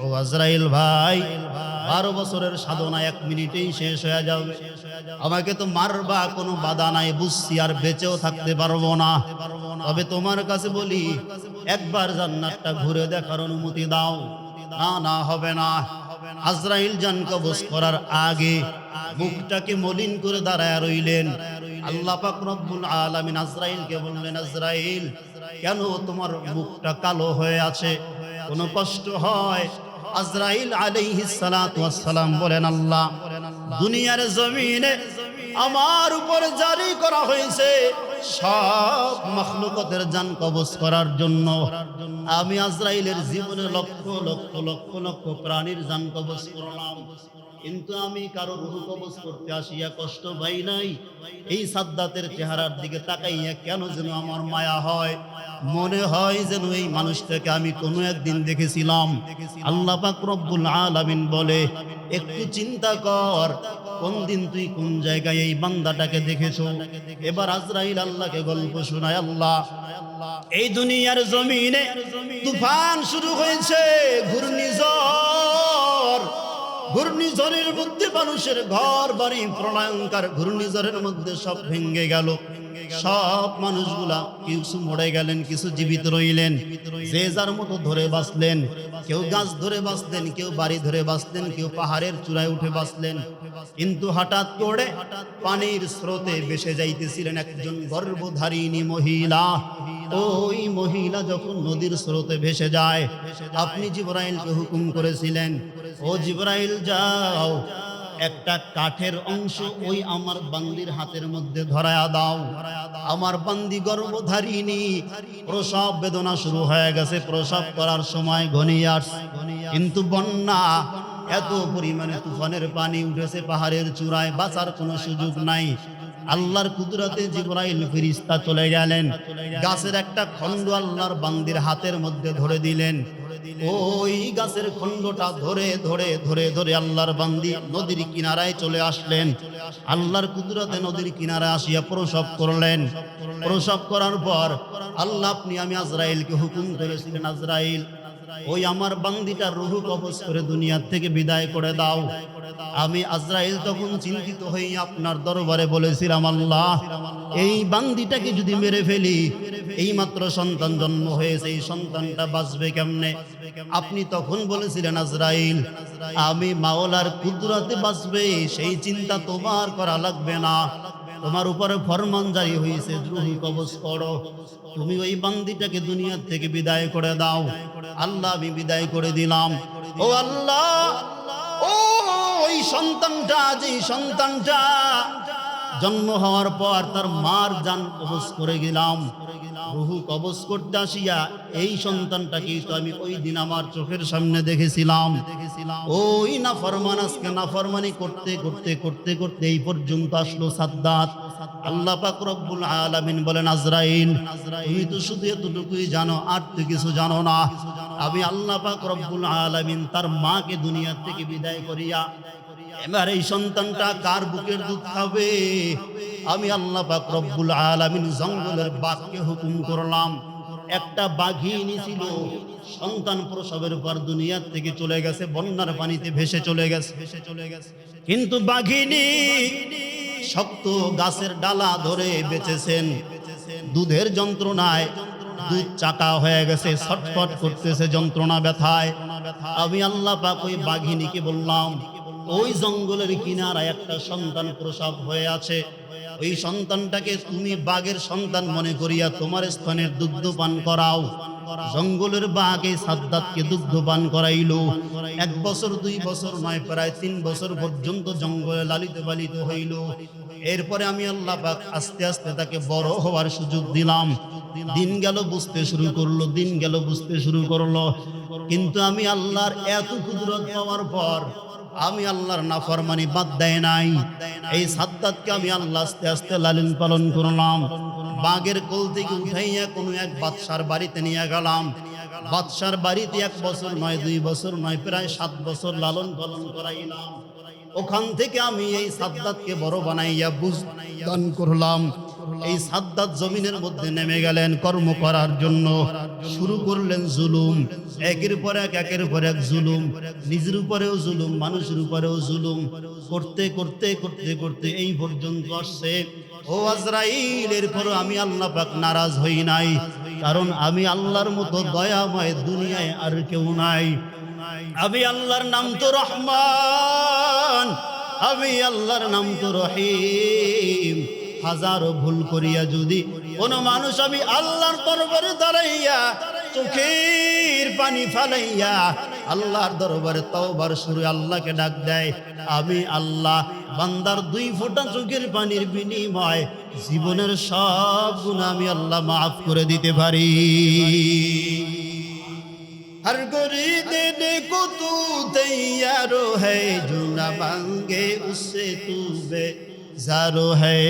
ও আজরাইল ভাই, 12 বছরের সাধনা 1 মিনিটেই শেষ হয়ে যাবে। আমাকে তো মারবা, কোনো বাধা নাই, বুঝছি, আর বেঁচেও থাকতে পারবো না। তবে তোমার কাছে বলি, একবার জান্নাতটা ঘুরে দেখার অনুমতি দাও। না, না, হবে না। আজরাইল জান কবজ করার আগে মুখটাকে মলিন করে দাঁড়ায় রইলেন। আল্লাহ পাক রব্বুল আলামিন আজরাইলকে বললেন, আজরাইল, কেন তোমার মুখটা কালো হয়ে আছে? কোনো কষ্ট হয়? আজরাইল আলাইহিস সালাতু ওয়াস সালাম বলেন, আল্লাহ, দুনিয়ার জমিনে আমার উপর জারি করা হয়েছে সব মাখলুকাতের জান কবজ করার জন্য। আমি আজরাইলের জীবনে লক্ষ লক্ষ লক্ষ লক্ষ প্রাণীর জান কবজ করলাম, কিন্তু আমি কারো রূহ কবজ করতে আসিয়া কষ্ট পাই নাই। এই সাদ্দাতের চেহারার দিকে তাকাইয়া কেন যেন আমার মায়া হয়, মনে হয় যেন এই মানুষটাকে আমি কোনো একদিন দেখেছিলাম। আল্লাহ পাক রব্বুল আলামিন বলে, একটু চিন্তা কর, কোন দিন তুই কোন জায়গায় এই বান্দাটাকে দেখেছো? এবার আজরাইল আল্লাহকে গল্প শোনায়, আল্লাহ, এই দুনিয়ার জমিনে তুফান শুরু হয়েছে, ঘূর্ণিঝড়। ঘূর্ণিঝড়ের মধ্যে মানুষের ঘর বাড়ি, প্রলয়ঙ্কার ঘূর্ণিঝড়ের মধ্যে সব ভেঙে গেল। সব মানুষগুলা কিছু মরে গেলেন, কিছু জীবিত রইলেন। যে যার মতো ধরে বাঁচলেন। কেউ গাছ ধরে বাঁচলেন, কেউ বাড়ি ধরে বাঁচলেন, কেউ পাহাড়ের চূড়ায় উঠে বাঁচলেন। কিন্তু হঠাৎ করে পানির স্রোতে ভেসে যাইতেছিলেন একজন গর্ভধারিণী মহিলা। ওই মহিলা যখন নদীর স্রোতে ভেসে যায়, আপনি জিবরাইলকে হুকুম করেছিলেন, ও জিবরাইল, যাও, একটা কাঠের অংশ ওই আমার বান্দির হাতের মধ্যে ধরায়া দাও। আমার বান্দি গর্ভধারিণী, প্রসব বেদনা শুরু হয়ে গেছে, প্রসব করার সময় ঘনিয়ে আসছে। কিন্তু বন্যা, এত পরিমাণে তুফানের পানি উঠেছে পাহাড়ের চূড়ায়, বাঁচার কোনো সুযোগ নাই। আল্লাহর কুদরতে জিবরাইল ফেরেশতা চলে গেলেন, গাছের একটা খণ্ড আল্লাহর বান্দির হাতের মধ্যে ধরে দিলেন। ওই গাছের খণ্ডটা ধরে ধরে ধরে ধরে আল্লাহর বান্দি নদীর কিনারায় চলে আসলেন। আল্লাহর কুদরতে নদীর কিনারায় আসিয়া প্রসব করলেন। প্রসব করার পর আল্লাহ, আমি আজরাইলকে হুকুম করেছিলেন, আজরাইল, ওই আমার বান্দিটার রূহ কবজ করে দুনিয়া থেকে বিদায় করে দাও। আমি আজরাইল তখন চিন্তিত হয়ে আপনার দরবারে বলেছিলাম, আল্লাহ, এই বান্দিটাকে যদি মেরে ফেলি, এই মাত্র সন্তান জন্ম হয়েছে, এই সন্তানটা বাঁচবে কেমনে? আপনি তখন বলেছিলেন, আজরাইল, আমি মাওলার কুদরতে বাঁচবে, সেই চিন্তা তোমার করা লাগবে না, তোমার উপরে ফরমান জারি হয়েছে, রূহ কবজ করো, তুমি ওই বান্দিটাকে দুনিয়া থেকে বিদায় করে দাও। আল্লাহ, আমি বিদায় করে দিলাম। ও আল্লাহ, ও ওই সন্তানটা, যে সন্তানটা জন্ম হওয়ার পর তার মার জান কবজ করে গেলাম, রূহ কবজ করতে আসিয়া এই সন্তানটাকেই তো আমি ওই দিন আমার চোখের সামনে দেখেছিলাম। ওই নাফরমান আজকে নাফরমানি করতে করতে করতে করতে এই পর্যন্ত আসলো সাদ্দাত। আল্লাহ পাক রব্বুল আলামিন বলেন, আজরাইল, তুমি তো শুধু এতটুকুই জানো, আর তো কিছু জানো না। আমি আল্লাহ পাক রব্বুল আলামিন তার মাকে দুনিয়া থেকে বিদায় করিয়া এবার এই সন্তানটা কার বুকের দুধ খাবে? আমি আল্লাহ পাক রব্বুল আলামিন জঙ্গলের বাঘকে হুকুম করলাম। একটা বাঘিনী ছিল, সন্তান প্রসবের পর দুনিয়া থেকে চলে গেছে, বন্যার পানিতে ভেসে চলে গেছে। কিন্তু বাঘিনী শক্ত গাছের ডালা ধরে বেঁচেছেন। দুধের যন্ত্রণায় দুধ চাকা হয়ে গেছে, ছটফট করতেছে যন্ত্রণা ব্যথায়। আমি আল্লাহ পাক ওই বাঘিনীকে বললাম, ওই জঙ্গলের কিনারায় একটা সন্তান প্রসব হয়ে আছে, ওই সন্তানটাকে তুমি বাঘের সন্তান মনে করিয়া তোমার স্তনের দুগ্ধ পান করাও। জঙ্গলের বাঘ এই সাদ্দাতকে দুগ্ধ পান করাইল। 1 বছর 2 বছর নয়, প্রায় 3 বছর পর্যন্ত জঙ্গলে লালিত পালিত হইল। এরপরে আমি আল্লাহ পাক আস্তে আস্তে তাকে বড় হওয়ার সুযোগ দিলাম। দিন গেল, বুঝতে শুরু করলো, দিন গেল, বুঝতে শুরু করলো। কিন্তু আমি আল্লাহর এত কুদরত পাওয়ার পর আমি আল্লাহর নাফরমানি বাদ দেয় নাই। এই সাদ্দাতকে আমি আল্লাহ আস্তে আস্তে লালন পালন করলাম। বাঘের কোল থেকে উঠাইয়া কোনো এক বাদশার বাড়িতে নিয়ে গেলাম। বাদশার বাড়িতে 1 বছর নয়, 2 বছর নয়, প্রায় 7 বছর লালন পালন করাইলাম। ওখান থেকে আমি এই সাদ্দাতকে বড় বানাইয়া বুঝ দান করলাম। এই সাদ্দাত জমিনের মধ্যে নেমে গেলেন কর্ম করার জন্য। শুরু করলেন জুলুম, একের পর এক, একের পর এক জুলুম, নিজের উপরেও জুলুম, মানুষের উপরেও জুলুম, করতে করতে করতে করতে এই পর্যন্ত আসছে। ও আজরাইল, এরপরও আমি আল্লাহ পাক নারাজ হই নাই, কারণ আমি আল্লাহর মতো দয়াময় দুনিয়ায় আর কেউ নাই। আমি আল্লাহর নাম তো রহমান, আমি আল্লাহর নাম তো রহিম। হাজারো ভুল করিয়া যদি কোন মানুষ আমি আল্লাহর দরবারে দাঁড়াইয়া চোখের পানি ফালাইয়া আল্লাহর দরবারে তওবার সুরে আল্লাহকে ডাক দেয়, আমি আল্লাহ বান্দার 2 ফোঁটা চোখের পানির বিনিময় জীবনের সব গুনাহ আমি আল্লাহ মাফ করে দিতে পারি। हर गोरी देने को तू तैयार है, जो न मांगे उससे तू बेजारो है।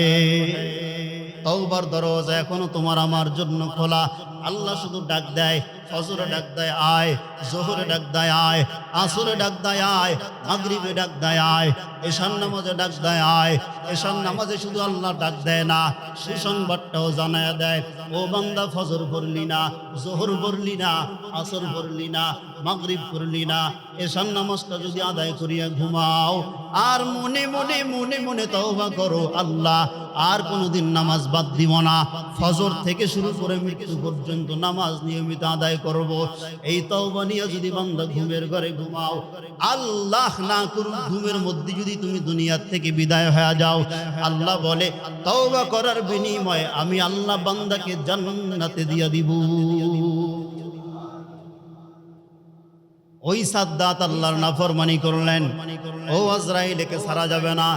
তওবার দরজা এখনো তোমার আমার জন্য খোলা। আল্লাহ শুধু ডাক দেয়, ফজরে ডাক দেয় আয়, জোহরে ডাক দেয় আয়, আসরে ডাক দেয় আয়, মাগরিবে ডাক দেয় আয়, এশার নামাজে ডাক দেয় আয়। এশার নামাজে শুধু আল্লাহ ডাক দেয় না, সুসংবাদটাও জানায় দেয়, ও বান্দা, ফজর পড়লি না, জোহর পড়লি না, আসর পড়লি না, মাগরিব পড়লি না, এশার নামাজটা যদি আদায় করিয়া ঘুমাও আর মনে মনে মনে মনে তওবা করো, আল্লাহ আর কোনোদিন নামাজ বাদ দিব না, ফজর থেকে শুরু করে মৃত্যু পর্যন্ত নামাজ নিয়মিত আদায় করব। এই তওবা নিয়ে যদি বান্দা ঘুমের ঘরে ঘুমাও, আল্লাহ না করুক ঘুমের মধ্যে যদি তুমি দুনিয়ার থেকে বিদায় হয়ে যাও, আল্লাহ বলে তওবা করার বিনিময়ে আমি আল্লাহ বান্দাকে জান্নাতে দিয়া দিব। ওই সাদ্দাত আল্লাহর নাফরমানি করলেন। ও আজরাইল, একে ছাড়া যাবে না,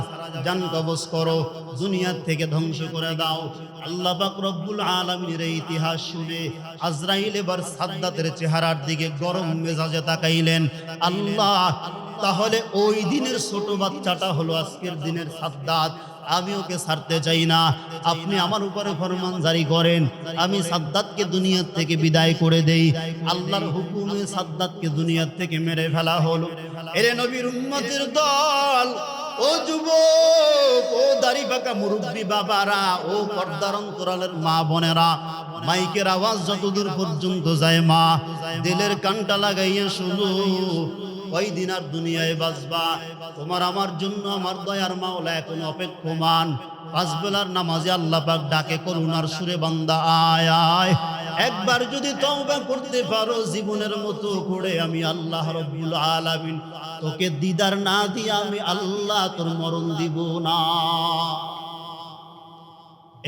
জান কবজ করো, দুনিয়া থেকে ধ্বংস করে দাও। আল্লাহ পাক রব্বুল আলামিনের এই ইতিহাস শুনে আজরাইল এবার সাদ্দাতের চেহারার দিকে গরম মেজাজে তাকাইলেন। আল্লাহ, তাহলে ওই দিনের ছোট বাচ্চাটা হলো আজকের দিনের সাদ্দাত। আমি ওকে ছাড়তে চাই না, আপনি আমার উপরে ফরমান জারি করেন, আমি সাদ্দাতকে দুনিয়া থেকে বিদায় করে দেই। আল্লাহর হুকুমে সাদ্দাতকে দুনিয়া থেকে মেরে ফেলা হলো। এরে নবীর উম্মতের দল, ও যুবক, ও দাড়ি পাকা মুরব্বী বাবারা, ও পর্দার অন্তরালের মা বোনেরা, মাইকের আওয়াজ যতদূর পর্যন্ত যায় মা, দিলের কানটা লাগাইয়া শুনো। কয়দিন আর দুনিয়ায় বাঁচবা? তোমার আমার জন্য আমার দয়ার মাওলা এখন অপেক্ষমান। পাঁচ বেলার নামাজে আল্লাহ পাক ডাকে করুণার সুরে, বান্দা আয় আয়। একবার যদি তওবা করতে পারো জীবনের মতো করে, আমি আল্লাহ রাব্বুল আলামিন তোকে দিদার না দিয়ে আমি আল্লাহ তোর মরণ দিব না।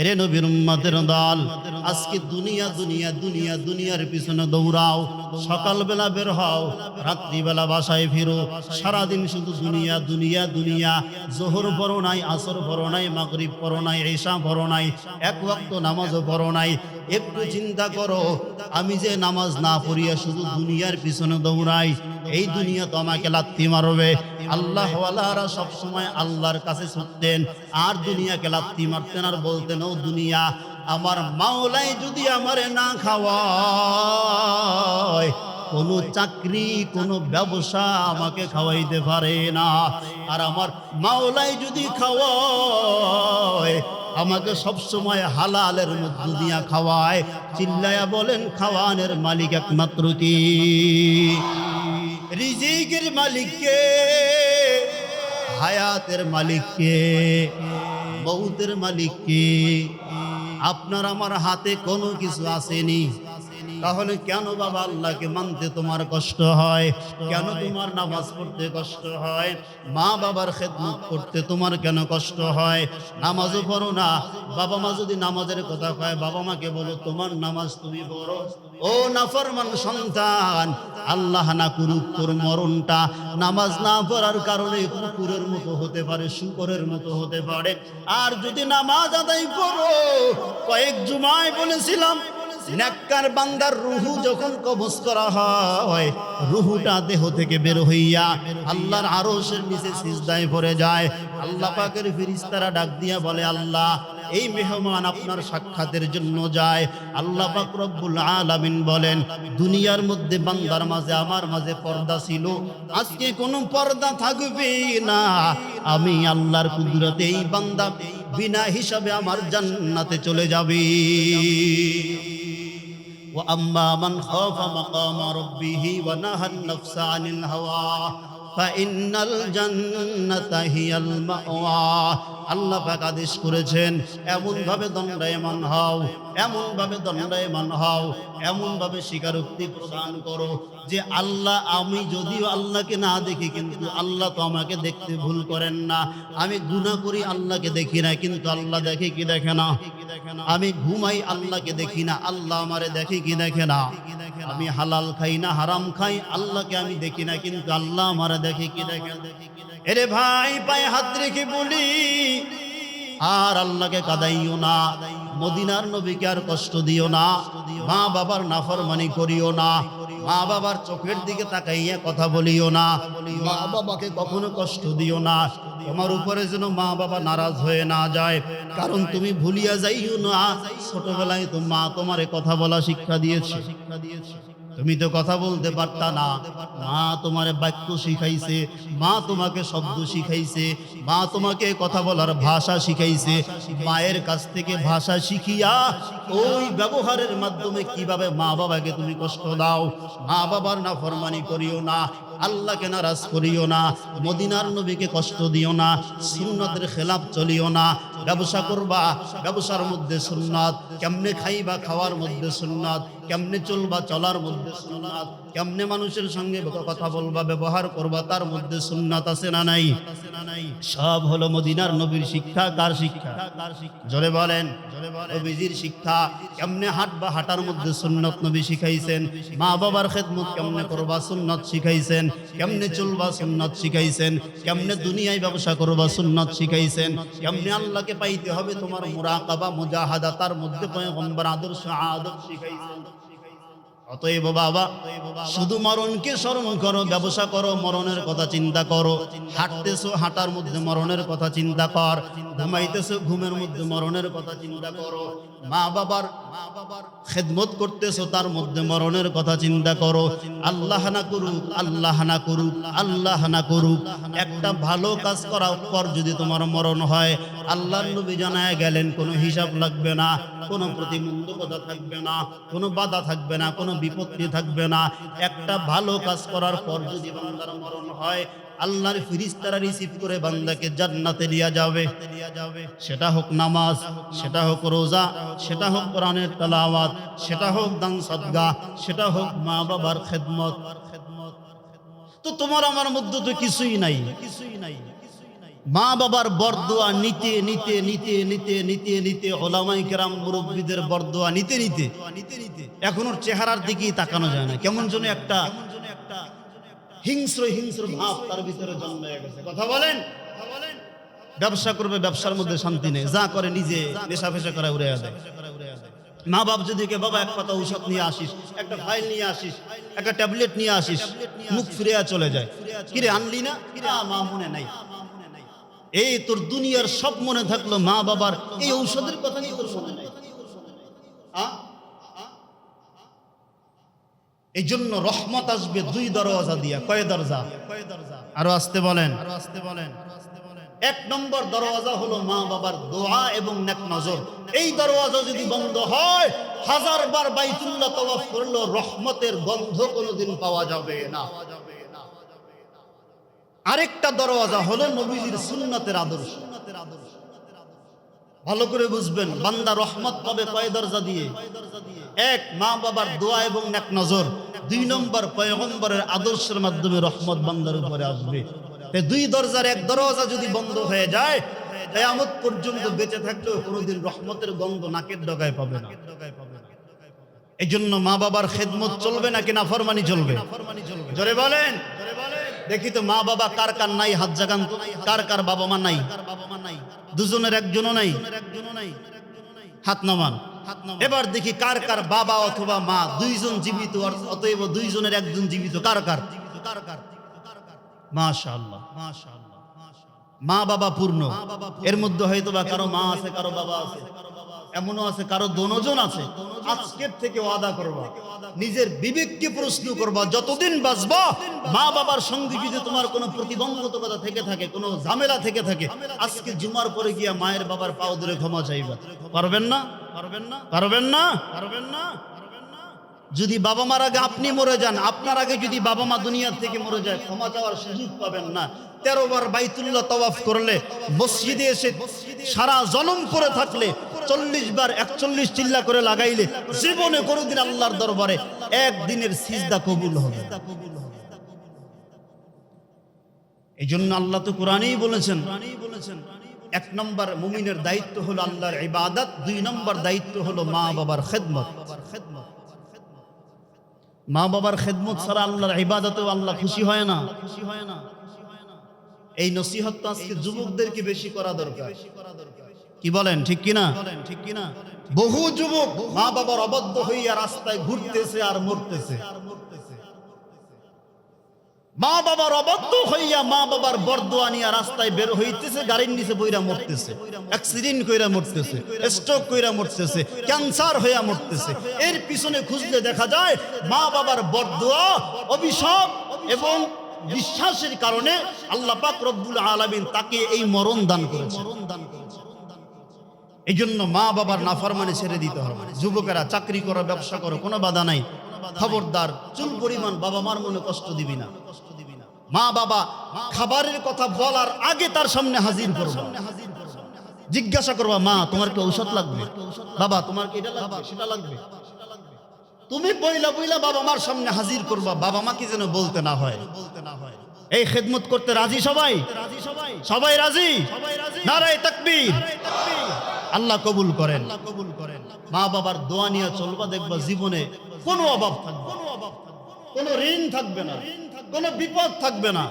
এরে নবীর উম্মতের দল, আজকে দুনিয়া দুনিয়া দুনিয়া দুনিয়ার পিছনে দৌড়াও। সকালবেলা বের হও, রাত্রিবেলা বাসায় ফিরো, সারাদিন শুধু দুনিয়া দুনিয়া দুনিয়া। জোহর পড়ো নাই, আসর পড়ো নাই, মাগরিব পড়ো নাই, ঈশা পড়ো নাই, এক ওয়াক্ত নামাজও পড়ো নাই। একটু চিন্তা করো, আমি যে নামাজ না পড়িয়া শুধু দুনিয়ার পিছনে দৌড়াই, এই দুনিয়া তো আমাকে লাথি মারবে। আল্লাহ ওয়ালারা সবসময় আল্লাহর কাছে ছুটতেন, আর দুনিয়াকে লাথি মারতেন, আর বলতেন ও দুনিয়া, আমার মাওলাই যদি আমারে না খাওয়ায়, কোনো চাকরি কোনো ব্যবসা আমাকে খাওয়াইতে পারে না। আর আমার মাওলাই যদি খাওয়ায়, আমাকে সবসময় হালালের মধ্য দিয়া খাওয়ায়। চিল্লায়া বলেন, খাওয়ানের মালিক একমাত্র কি? রিজিকের মালিক কে? হায়াতের মালিক কে? মউতের মালিক কে? আপনার আমার হাতে কোনো কিছু আসেনি। তাহলে কেন বাবা আল্লাহকে মানতে তোমার কষ্ট হয়? কেন তোমার নামাজ পড়তে কষ্ট হয়? মা বাবার খেদমত করতে তোমার কেন কষ্ট হয়? নামাজও পড়ো না, বাবা মা যদি নামাজের কথা কয়, বাবা মাকে বলো তোমার নামাজ তুমি পড়ো। ও নাফরমান সন্তান, আল্লাহ না করুক তোর মরণটা নামাজ না পড়ার কারণে কুকুরের মতো হতে পারে, শুকরের মতো হতে পারে। আর যদি নামাজ আদায় করো, কয়েক জুমায় বলেছিলাম, নেককার বান্দার রুহু যখন কবজ করা হয়, রুহুটা দেহ থেকে বের হইয়া আল্লাহর আরশের নিচে সিজদায় পড়ে যায়। আল্লাহ পাকের ফেরেশতারা ডাক দিয়া বলে, আল্লাহ এই মেহমান আপনার সাক্ষাতের জন্য যায়। আল্লাহ পাক রব্বুল আলামিন বলেন, দুনিয়ার মধ্যে বান্দার মাঝে আমার মাঝে পর্দা ছিল, আজকে কোনো পর্দা থাকবে না। আমি আল্লাহর কুদরতে এই বান্দা বিনা হিসাবে আমার জান্নাতে চলে যাবে। وأما من خاف مقام ربه ونهى النفس عن الهوى فإن الجنة هي المأوى। আল্লাহ পাক আদেশ করেছেন, এমন ভাবে দণ্ডায়মান হও, এমন ভাবে দণ্ডায়মান হও, এমন ভাবে স্বীকারোক্তি প্রদান করো যে আল্লাহ, আমি যদিও আল্লাহকে না দেখি, কিন্তু আল্লাহ তো আমাকে দেখতে ভুল করেন না। আমি গুনাহ করি, আল্লাহকে দেখি না, কিন্তু আল্লাহ দেখে কি দেখে না? আমি ঘুমাই, আল্লাহকে দেখি না, আল্লাহ আমারে দেখে কি দেখে না? আমি হালাল খাই না হারাম খাই, আল্লাহকে আমি দেখি না, কিন্তু আল্লাহ আমারে দেখে কি দেখে না? এরে ভাই, পায়ে হাত রেখে বলি, আর আল্লাহকে কাঁদাইও না, মদিনার নবীকে আর কষ্ট দিও না, মা বাবার নাফরমানি করিও না, মা বাবার চোখের দিকে তাকাইয়া কথা বলিও না, মা বাবাকে কখনো কষ্ট দিও না। তোমার উপরে যেন মা বাবা নারাজ হয়ে না যায়, কারণ তুমি ভুলিয়া যাইও না, ছোটবেলায় তো মা তোমারে কথা বলা শিক্ষা দিয়েছে। তুমি তো কথা বলতে পারতা না, মা তোমারে বাক্য শিখাইছে, মা তোমাকে শব্দ শিখাইছে, মা তোমাকে কথা বলার ভাষা শিখাইছে। মায়ের কাছ থেকে ভাষা শিখিয়া ওই ব্যবহারের মাধ্যমে কিভাবে মা বাবাকে তুমি কষ্ট দাও। মা বাবার নাফরমানি করিও না, আল্লাহকে নারাজ করিও না, মদিনার নবীকে কষ্ট দিও না, সুন্নতের খেলাফ চলিও না। ব্যবসা করবা, ব্যবসার মধ্যে সুন্নাত, কেমনে খাইবা খাওয়ার মধ্যে সুন্নাত, কেমনে চলবা চলার মধ্যে সুন্নাত, কেমনে মানুষের সঙ্গে কথা বলবা ব্যবহার করবা তার মধ্যে সুন্নাত আছে না নাই? সব হলো মদিনার নবীর শিক্ষা। কার শিক্ষা? জোরে বলেন, নবীজির শিক্ষা। কেমনে হাঁটবা, হাঁটার মধ্যে সুন্নাত নবী শিখাইছেন। মা বাবার খেদমত কেমনে করবা, সুন্নাত শিখাইছেন। কেমনে চলবা, সুন্নাত শিখাইছেন। কেমনে দুনিয়ায় ব্যবসা করবা, সুন্নাত শিখাইছেন। কেমনে আল্লাহকে পাইতে হবে, তোমার মুরাকাবা মুজাহাদা, তার মধ্যে পয়গম্বর আদর্শ আদব শিখাইছেন। অতএব বাবা, শুধু মরণকে স্মরণ করো, ব্যবসা করো, মরণের কথা চিন্তা করো। হাঁটতেছো, হাঁটার মধ্যে মরণের কথা চিন্তা কর। ঘুমাইতেছো, ঘুমের মধ্যে মরণের কথা চিন্তা করো। মা বাবার খেদমত করতেছো, তার মধ্যে মরণের কথা চিন্তা করো। আল্লাহ না করুক, আল্লাহ না করুক, আল্লাহ না করুক, একটা ভালো কাজ করার পর যদি তোমার মরণ হয়, আল্লাহর নবী জানায় গেলেন কোনো হিসাব লাগবে না, কোনো প্রতিবন্ধকতা থাকবে না, কোনো বাধা থাকবে না, কোনো বিপত্তি থাকবে না। একটা ভালো কাজ করার পর যদি বান্দার মরণ হয়, আল্লাহর ফেরেশতারা রিসিভ করে বান্দাকে জান্নাতে নিয়ে যাবে। সেটা হোক নামাজ, সেটা হোক রোজা, সেটা হোক কোরআনের তেলাওয়াত, সেটা হোক দান সদকা, সেটা হোক মা বাবার খেদমত। তো তোমার আমার মধ্যে তো কিছুই নাই। মা বাবার বরদোয়া নিতে নিতে নিতে নিতে নিতে নিতে ওলামায়ে কেরাম মুরব্বিদের বরদোয়া নিতে নিতে এখন ওর চেহারার দিকেই তাকানো যায় না। কেমন যেন একটা হিংস্র হিংস্র ভাব তার ভিতরে জন্মে গেছে। কথা বলেন। ব্যবসা করবে, ব্যবসার মধ্যে শান্তি নেই, যা করে নিজে নেশা ফেশা করে উড়ে যায়। মা বাপ যদি কে বাবা এক পাতা ঔষধ নিয়ে আসিস, একটা ফাইল নিয়ে আসিস, একটা ট্যাবলেট নিয়ে আসিস, মুখ ফিরে চলে যায়। কিরে আনলি না? কিরে মা মনে নাই। এই তোর দুনিয়ার সব মনে থাকলো, মা বাবার এই ঔষধের কথা নিয়ে তোর মনে নাই। এই জন্য রহমত আসবে দুই দরওয়াজা দিয়া। কয় দরজা? আরো আসতে বলেন। এক নম্বর দরওয়াজা হলো মা বাবার দোয়া এবং নেক নজর। এই দরওয়াজা যদি বন্ধ হয়, হাজারবার বাইতুল্লাহ তাওয়াফ করলেও রহমতের গন্ধ কোনোদিন পাওয়া যাবে না। আরেকটা দরওয়াজা হলো নবীজির সুন্নতের আদর্শ। ভালো করে বুঝবেন, বান্দা রহমত পাবে কয় দরজা দিয়ে? এক, মা বাবার দোয়া এবং নেক নজর। দুই নম্বর, পয়গম্বরের আদর্শের মাধ্যমে রহমত বান্দার উপরে আসবে। দুই দরজার এক দরওয়াজা যদি বন্ধ হয়ে যায়, কিয়ামত পর্যন্ত বেঁচে থাকলেও কোনোদিন রহমতের গন্ধ নাকের ডগায় পাবে না। এই জন্য মা বাবার খেদমত চলবে নাকি নাফরমানি চলবে? জোরে বলেন। দেখি তো মা বাবা কার কার নাই, হাত জাগান তো। কার কার বাবা মা নাই? দুজনের একজনও নাই, হাত নামান। এবার দেখি কার কার বাবা অথবা মা দুইজন জীবিত, অতএব দুইজনের একজন জীবিত। কার কার? মাশাআল্লাহ, মাশাআল্লাহ। মা বাবা পূর্ণ। এর মধ্যে হয়তো বা কারো মা আছে, কারো বাবা আছে, এমনও আছে কারো দোনোজন আছে। আজকের থেকে ওয়াদা করবা, নিজের বিবেককে প্রশ্ন করবা, যতদিন বাঁচবা মা বাবার সঙ্গে যদি তোমার কোনো প্রতিবন্ধকতা থেকে থাকে, কোনো ঝামেলা থেকে থাকে, আজকে জুমার পরে গিয়া মায়ের বাবার পাও ধরে ক্ষমা চাইবা। পারবেন না? পারবেন না? পারবেন না? পারবেন না? যদি বাবা মার আগে আপনি মরে যান, আপনার আগে যদি বাবা মা দুনিয়ার থেকে মরে যায়, ক্ষমা চাওয়ার সুযোগ পাবেন না। 13 বার বাইতুল্লাহ তাওয়াফ করলে, মসজিদে এসে সারা জনম করে থাকলে, 40 বার 41 চিল্লা করে লাগাইলে, জীবনে কোনোদিন আল্লাহর দরবারে একদিনের সিজদা কবুল হবে। এই জন্য আল্লাহ তো কোরআনেই বলেছেন, এক নম্বর মুমিনের দায়িত্ব হলো আল্লাহর ইবাদত, দুই নম্বর দায়িত্ব হলো মা বাবার খেদমত। মা বাবার খেদমত ছাড়া আল্লাহর ইবাদতেও আল্লাহ খুশি হয় না। এই নসিহতটা আজকে যুবকদেরকে বেশি করা দরকার। কি বলেন? ঠিক কিনা? ঠিক কিনা? বহু যুবক মা বাবার অবাধ্য হইয়া রাস্তায় ঘুরতেছে আর মরতেছে। মা বাবার অবাধ্য হইয়া মা বাবার বরদোয়া নিয়ে রাস্তায় বের হইতেছে, গাড়ির নিচে বইরা মরতেছে, অ্যাক্সিডেন্ট কইরা মরতেছে, স্ট্রোক কইরা মরতেছে, ক্যান্সার হইয়া মরতেছে। এর পিছনে খুঁজলে দেখা যায় মা বাবার বরদোয়া, অভিশাপ এবং বিশ্বাসের কারণে আল্লাহ পাক রব্বুল আলামিন তাকে এই মরণ দান করেছেন। এই জন্য মা বাবার নাফরমানি ছেড়ে দিতে হবে। যুবকেরা চাকরি করো, ব্যবসা করো, কোনো বাধা নাই, খবরদার চুল পরিমাণ বাবা মার মনে কষ্ট দিবি না। মা বাবা খাবারের কথা বলার আগে তার সামনে হাজির করবা, জিজ্ঞাসা করবা, মা তোমার কি ঔষধ লাগবে? বাবা তোমার কি এটা লাগবে, সেটা লাগবে? তুমি বইলা বইলা বাবা মার সামনে হাজির করবা, বাবা মা কি যেন বলতে না হয়। এই খেদমত করতে রাজি সবাই? সবাই রাজি? নারায়ে তাকবীর। আল্লাহ কবুল করেন। মা বাবার দোয়া নিয়ে চলবা, দেখবা জীবনে কোনো অভাব থাকবে না, কোনো ঋণ থাকবে না, কোনো বিপদ থাকবে না।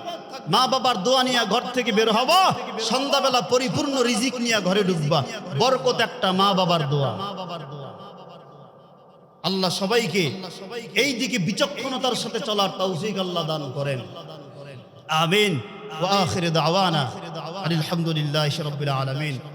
মা বাবার দোয়া নিয়ে ঘর থেকে বের হবা, সন্ধ্যাবেলা পরিপূর্ণ রিজিক নিয়ে ঘরে ঢুকবা। বরকত একটা মা বাবার দোয়া। আল্লাহ সবাইকে এই দিকে বিচক্ষণতার সাথে চলার তৌফিক আল্লাহ দান করেন। আমিন। ওয়া আখিরু দাওয়ানা আলহামদুলিল্লাহি রাব্বিল আলামিন।